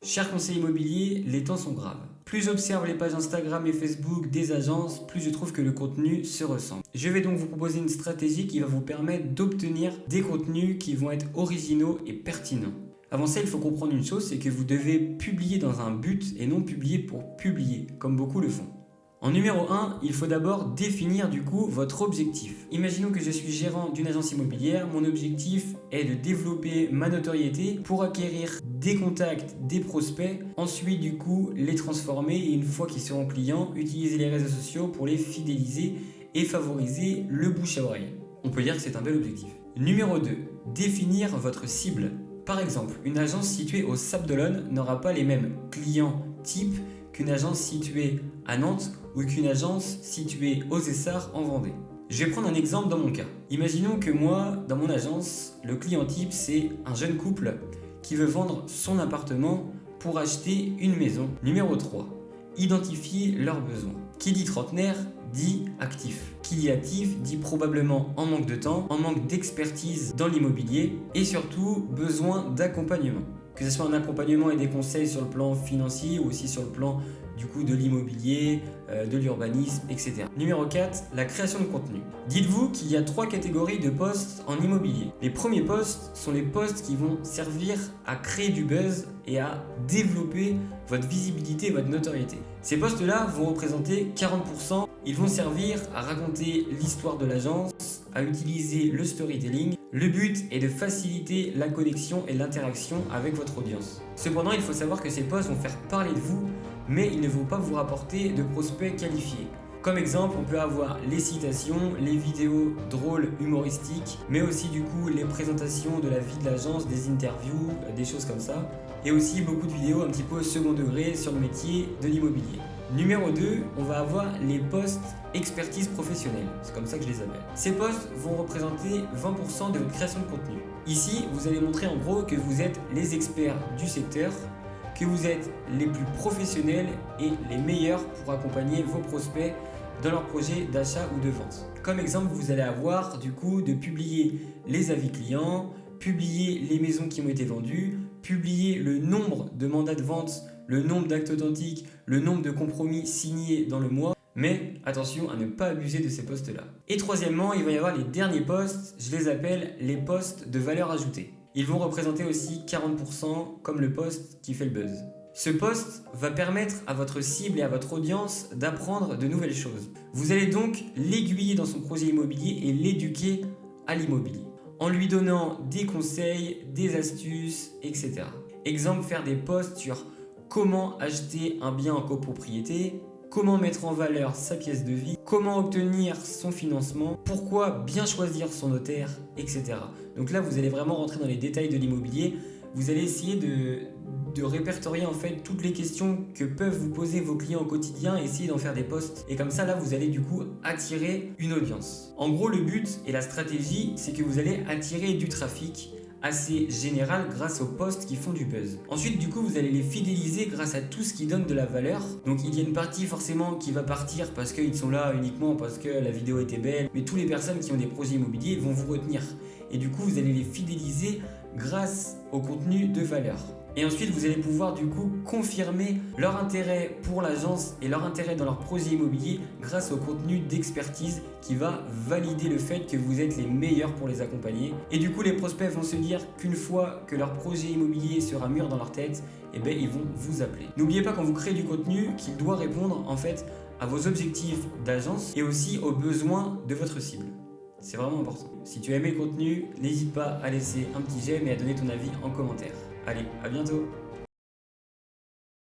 Cher conseiller immobilier, les temps sont graves. Plus j'observe les pages Instagram et Facebook des agences, plus je trouve que le contenu se ressemble. Je vais donc vous proposer une stratégie qui va vous permettre d'obtenir des contenus qui vont être originaux et pertinents. Avant ça, il faut comprendre une chose, c'est que vous devez publier dans un but et non publier pour publier, comme beaucoup le font. En numéro 1, il faut d'abord définir du coup votre objectif. Imaginons que je suis gérant d'une agence immobilière, mon objectif est de développer ma notoriété pour acquérir des contacts, des prospects, ensuite du coup les transformer et une fois qu'ils seront clients, utiliser les réseaux sociaux pour les fidéliser et favoriser le bouche à oreille. On peut dire que c'est un bel objectif. Numéro 2, définir votre cible. Par exemple, une agence située au Sable d'Olonne n'aura pas les mêmes clients types qu'une agence située à Nantes ou qu'une agence située aux Essarts en Vendée. Je vais prendre un exemple dans mon cas. Imaginons que moi, dans mon agence, le client type, c'est un jeune couple qui veut vendre son appartement pour acheter une maison. Numéro 3, identifier leurs besoins. Qui dit trentenaire dit actif. Qui dit actif dit probablement en manque de temps, en manque d'expertise dans l'immobilier et surtout besoin d'accompagnement. Que ce soit un accompagnement et des conseils sur le plan financier ou aussi sur le plan du coup de l'immobilier, de l'urbanisme, etc. Numéro 4, la création de contenu. Dites-vous qu'il y a 3 catégories de posts en immobilier. Les premiers posts sont les posts qui vont servir à créer du buzz et à développer votre visibilité et votre notoriété. Ces posts-là vont représenter 40%. Ils vont servir à raconter l'histoire de l'agence, à utiliser le storytelling. Le but est de faciliter la connexion et l'interaction avec votre audience. Cependant, il faut savoir que ces posts vont faire parler de vous, mais ils ne vont pas vous rapporter de prospects qualifiés. Comme exemple, on peut avoir les citations, les vidéos drôles, humoristiques, mais aussi du coup les présentations de la vie de l'agence, des interviews, des choses comme ça. Et aussi beaucoup de vidéos un petit peu au second degré sur le métier de l'immobilier. Numéro 2, on va avoir les posts expertise professionnelle, c'est comme ça que je les appelle. Ces posts vont représenter 20% de votre création de contenu. Ici, vous allez montrer en gros que vous êtes les experts du secteur, que vous êtes les plus professionnels et les meilleurs pour accompagner vos prospects dans leurs projets d'achat ou de vente. Comme exemple, vous allez avoir du coup de publier les avis clients, publier les maisons qui ont été vendues, publier le nombre de mandats de vente, le nombre d'actes authentiques, le nombre de compromis signés dans le mois. Mais attention à ne pas abuser de ces posts-là. Et troisièmement, il va y avoir les derniers posts, je les appelle les posts de valeur ajoutée. Ils vont représenter aussi 40% comme le post qui fait le buzz. Ce post va permettre à votre cible et à votre audience d'apprendre de nouvelles choses. Vous allez donc l'aiguiller dans son projet immobilier et l'éduquer à l'immobilier, en lui donnant des conseils, des astuces, etc. Exemple, faire des posts sur comment acheter un bien en copropriété, comment mettre en valeur sa pièce de vie, comment obtenir son financement, pourquoi bien choisir son notaire, etc. Donc là, vous allez vraiment rentrer dans les détails de l'immobilier. Vous allez essayer de répertorier en fait toutes les questions que peuvent vous poser vos clients au quotidien et essayer d'en faire des posts. Et comme ça, là, vous allez du coup attirer une audience. En gros, le but et la stratégie, c'est que vous allez attirer du trafic assez général grâce aux posts qui font du buzz. Ensuite, du coup, vous allez les fidéliser grâce à tout ce qui donne de la valeur. Donc, il y a une partie forcément qui va partir parce qu'ils sont là uniquement parce que la vidéo était belle. Mais toutes les personnes qui ont des projets immobiliers vont vous retenir. Et du coup, vous allez les fidéliser grâce au contenu de valeur. Et ensuite, vous allez pouvoir du coup confirmer leur intérêt pour l'agence et leur intérêt dans leur projet immobilier grâce au contenu d'expertise qui va valider le fait que vous êtes les meilleurs pour les accompagner. Et du coup, les prospects vont se dire qu'une fois que leur projet immobilier sera mûr dans leur tête, eh ben, ils vont vous appeler. N'oubliez pas quand vous créez du contenu qu'il doit répondre en fait à vos objectifs d'agence et aussi aux besoins de votre cible. C'est vraiment important. Si tu as aimé le contenu, n'hésite pas à laisser un petit j'aime et à donner ton avis en commentaire. Allez, à bientôt!